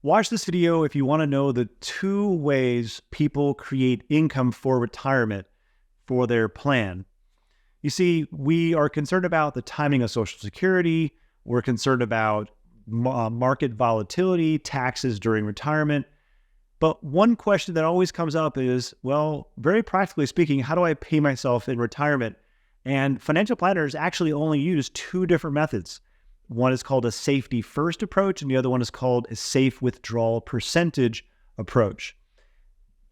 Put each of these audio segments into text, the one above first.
Watch this video if you want to know the 2 ways people create income for retirement for their plan. You see, we are concerned about the timing of Social Security. We're concerned about market volatility, taxes during retirement. But one question that always comes up is, well, very practically speaking, how do I pay myself in retirement? And financial planners actually only use 2 different methods. One is called a safety first approach, and the other one is called a safe withdrawal percentage approach.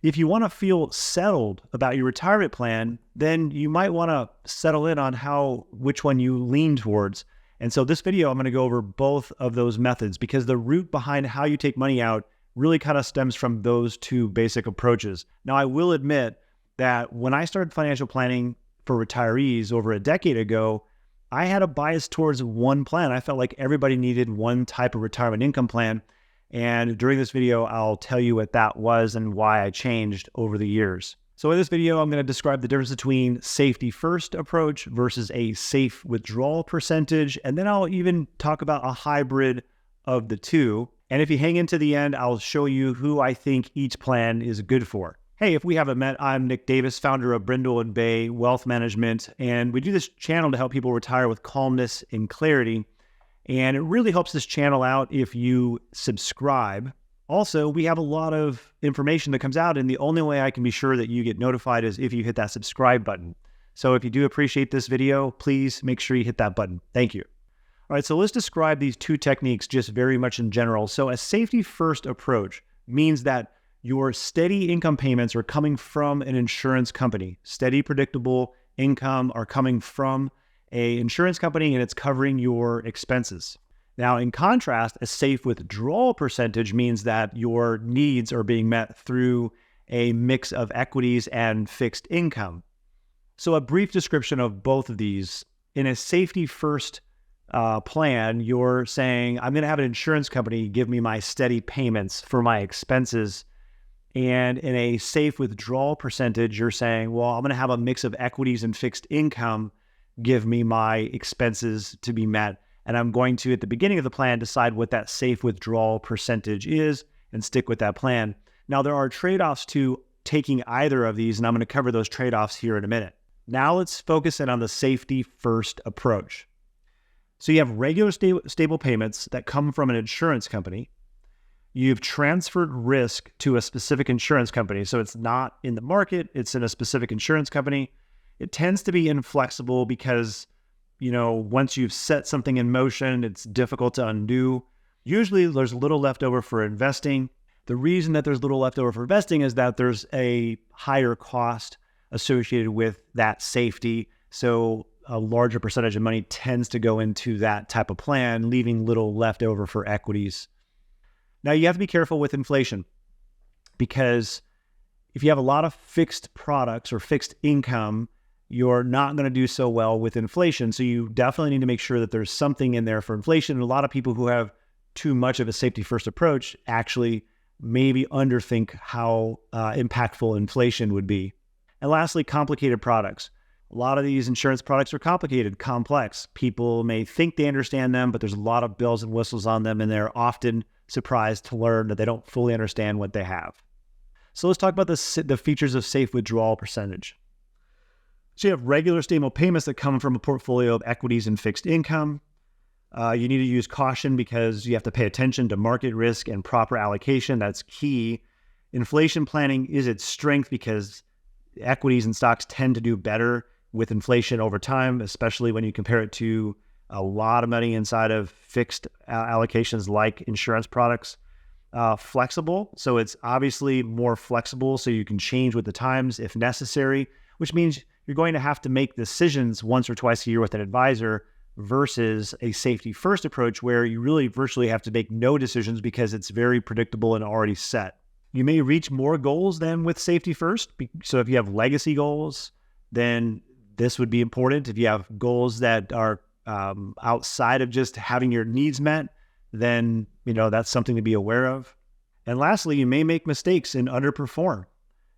If you want to feel settled about your retirement plan, then you might want to settle in on which one you lean towards. And so this video, I'm going to go over both of those methods because the root behind how you take money out really kind of stems from those 2 basic approaches. Now, I will admit that when I started financial planning for retirees over a decade ago, I had a bias towards one plan. I felt like everybody needed one type of retirement income plan. And during this video, I'll tell you what that was and why I changed over the years. So in this video, I'm going to describe the difference between safety first approach versus a safe withdrawal percentage. And then I'll even talk about a hybrid of the 2. And if you hang into the end, I'll show you who I think each plan is good for. Hey, if we haven't met, I'm Nick Davis, founder of Brindle and Bay Wealth Management, and we do this channel to help people retire with calmness and clarity. And it really helps this channel out if you subscribe. Also, we have a lot of information that comes out, and the only way I can be sure that you get notified is if you hit that subscribe button. So if you do appreciate this video, please make sure you hit that button. Thank you. All right, so let's describe these 2 techniques just very much in general. So a safety first approach means that your steady income payments are coming from an insurance company. Steady, predictable income are coming from an insurance company, and it's covering your expenses. Now, in contrast, a safe withdrawal percentage means that your needs are being met through a mix of equities and fixed income. So a brief description of both of these. In a safety first plan, you're saying, I'm going to have an insurance company give me my steady payments for my expenses. And in a safe withdrawal percentage, you're saying, well, I'm going to have a mix of equities and fixed income give me my expenses to be met. And I'm going to, at the beginning of the plan, decide what that safe withdrawal percentage is and stick with that plan. Now, there are trade-offs to taking either of these, and I'm going to cover those trade-offs here in a minute. Now let's focus in on the safety first approach. So you have regular stable payments that come from an insurance company. You've transferred risk to a specific insurance company. So it's not in the market, it's in a specific insurance company. It tends to be inflexible because, once you've set something in motion, it's difficult to undo. Usually there's little left over for investing. The reason that there's little left over for investing is that there's a higher cost associated with that safety. So a larger percentage of money tends to go into that type of plan, leaving little left over for equities. Now, you have to be careful with inflation because if you have a lot of fixed products or fixed income, you're not going to do so well with inflation. So you definitely need to make sure that there's something in there for inflation. And a lot of people who have too much of a safety first approach actually maybe underthink how impactful inflation would be. And lastly, complicated products. A lot of these insurance products are complicated, complex. People may think they understand them, but there's a lot of bells and whistles on them, and they're often surprised to learn that they don't fully understand what they have. So let's talk about the features of safe withdrawal percentage. So you have regular stable payments that come from a portfolio of equities and fixed income. You need to use caution because you have to pay attention to market risk and proper allocation. That's key. Inflation planning is its strength because equities and stocks tend to do better with inflation over time, especially when you compare it to a lot of money inside of fixed allocations like insurance products. Flexible, so it's obviously more flexible, so you can change with the times if necessary, which means you're going to have to make decisions once or twice a year with an advisor versus a safety first approach where you really virtually have to make no decisions because it's very predictable and already set. You may reach more goals than with safety first. So if you have legacy goals, then this would be important. If you have goals that are outside of just having your needs met, then that's something to be aware of. And lastly, you may make mistakes and underperform.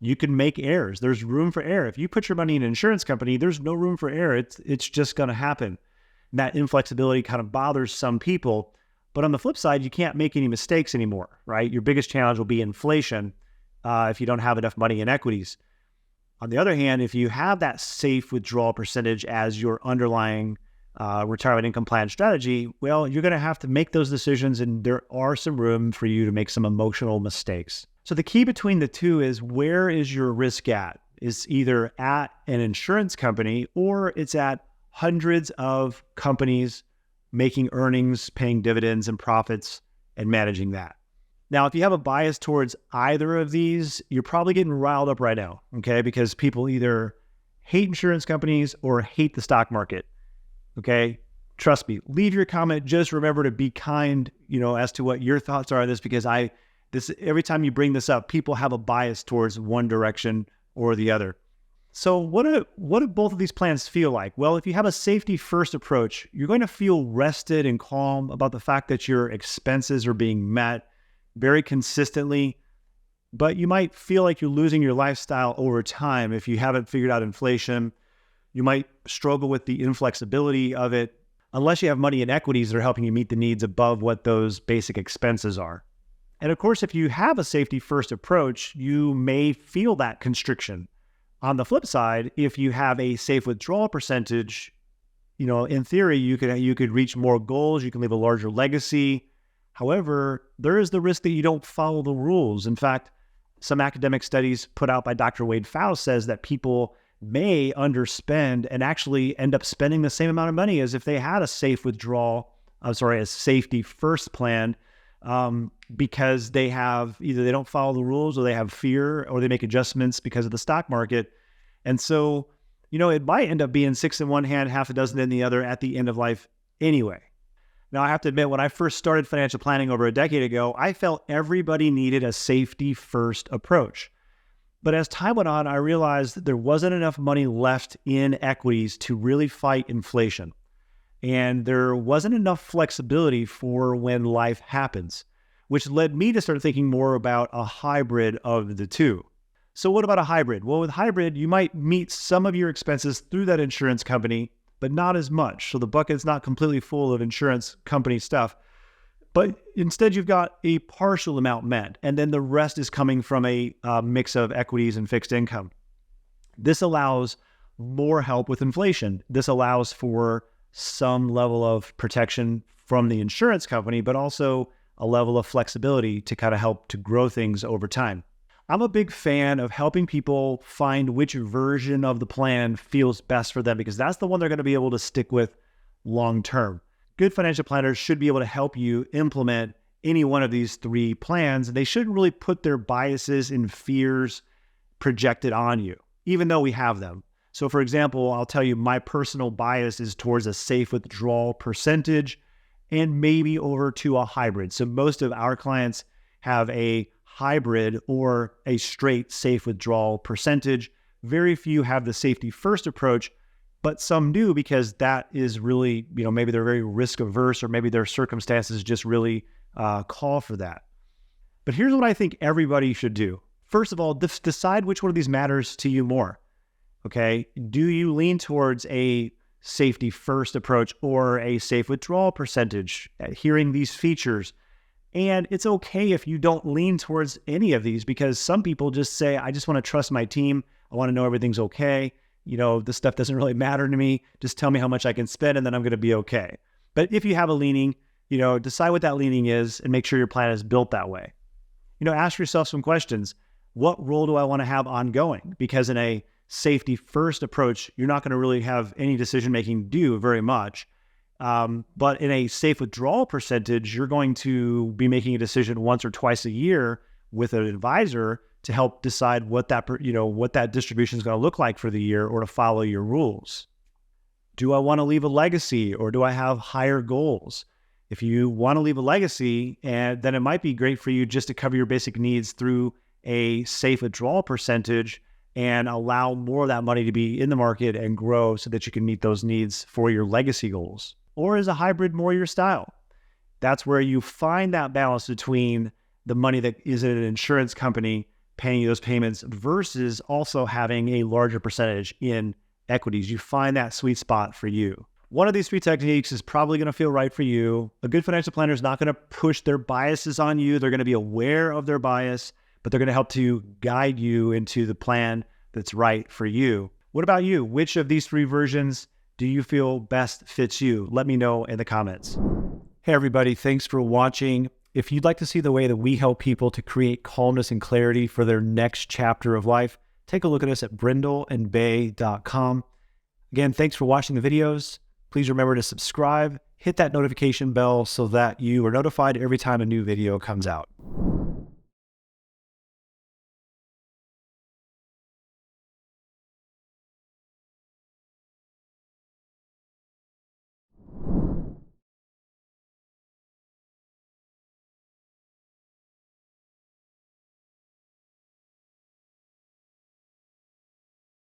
You can make errors. There's room for error. If you put your money in an insurance company, there's no room for error. It's just going to happen. And that inflexibility kind of bothers some people, But on the flip side, you can't make any mistakes anymore, right? Your biggest challenge will be inflation if you don't have enough money in equities. On the other hand, if you have that safe withdrawal percentage as your underlying retirement income plan strategy, well, you're going to have to make those decisions, and there are some room for you to make some emotional mistakes. So the key between the two is, where is your risk at? It's either at an insurance company or it's at hundreds of companies making earnings, paying dividends and profits, and managing that. Now, if you have a bias towards either of these, you're probably getting riled up right now, okay? Because people either hate insurance companies or hate the stock market, okay? Trust me, leave your comment. Just remember to be kind, as to what your thoughts are on this, because every time you bring this up, people have a bias towards one direction or the other. So what do both of these plans feel like? Well, if you have a safety first approach, you're going to feel rested and calm about the fact that your expenses are being met very consistently, but you might feel like you're losing your lifestyle over time if you haven't figured out inflation. You might struggle with the inflexibility of it unless you have money in equities that are helping you meet the needs above what those basic expenses are. And of course, if you have a safety first approach, you may feel that constriction. On the flip side, if you have a safe withdrawal percentage, in theory, you could reach more goals, you can leave a larger legacy. However, there is the risk that you don't follow the rules. In fact, some academic studies put out by Dr. Wade Faust says that people may underspend and actually end up spending the same amount of money as if they had a a safety first plan, because they have either they don't follow the rules, or they have fear, or they make adjustments because of the stock market. And so, it might end up being 6 in one hand, half a dozen in the other at the end of life anyway. Now, I have to admit, when I first started financial planning over a decade ago, I felt everybody needed a safety first approach. But as time went on, I realized that there wasn't enough money left in equities to really fight inflation. And there wasn't enough flexibility for when life happens, which led me to start thinking more about a hybrid of the two. So what about a hybrid? Well, with hybrid, you might meet some of your expenses through that insurance company, but not as much. So the bucket's not completely full of insurance company stuff, but instead you've got a partial amount met, and then the rest is coming from a mix of equities and fixed income. This allows more help with inflation. This allows for some level of protection from the insurance company, but also a level of flexibility to kind of help to grow things over time. I'm a big fan of helping people find which version of the plan feels best for them, because that's the one they're going to be able to stick with long term. Good financial planners should be able to help you implement any one of these three plans, and they shouldn't really put their biases and fears projected on you, even though we have them. So for example, I'll tell you my personal bias is towards a safe withdrawal percentage and maybe over to a hybrid. So most of our clients have a hybrid or a straight safe withdrawal percentage. Very few have the safety first approach, but some do, because that is really, maybe they're very risk averse, or maybe their circumstances just really call for that. But here's what I think everybody should do. First of all, decide which one of these matters to you more. Okay. Do you lean towards a safety first approach or a safe withdrawal percentage? Hearing these features. And it's okay if you don't lean towards any of these, because some people just say, I just want to trust my team. I want to know everything's okay. This stuff doesn't really matter to me. Just tell me how much I can spend and then I'm going to be okay. But if you have a leaning, decide what that leaning is and make sure your plan is built that way. Ask yourself some questions. What role do I want to have ongoing? Because in a safety first approach, you're not going to really have any decision-making do very much. But in a safe withdrawal percentage, you're going to be making a decision once or twice a year with an advisor to help decide what that distribution is going to look like for the year, or to follow your rules. Do I want to leave a legacy, or do I have higher goals? If you want to leave a legacy, then it might be great for you just to cover your basic needs through a safe withdrawal percentage and allow more of that money to be in the market and grow so that you can meet those needs for your legacy goals. Or is a hybrid more your style? That's where you find that balance between the money that is in an insurance company paying you those payments versus also having a larger percentage in equities. You find that sweet spot for you. One of these three techniques is probably going to feel right for you. A good financial planner is not going to push their biases on you. They're going to be aware of their bias, but they're going to help to guide you into the plan that's right for you. What about you? Which of these three versions do you feel best fits you? Let me know in the comments. Hey, everybody. Thanks for watching. If you'd like to see the way that we help people to create calmness and clarity for their next chapter of life, take a look at us at brindleandbay.com. Again, thanks for watching the videos. Please remember to subscribe, hit that notification bell so that you are notified every time a new video comes out.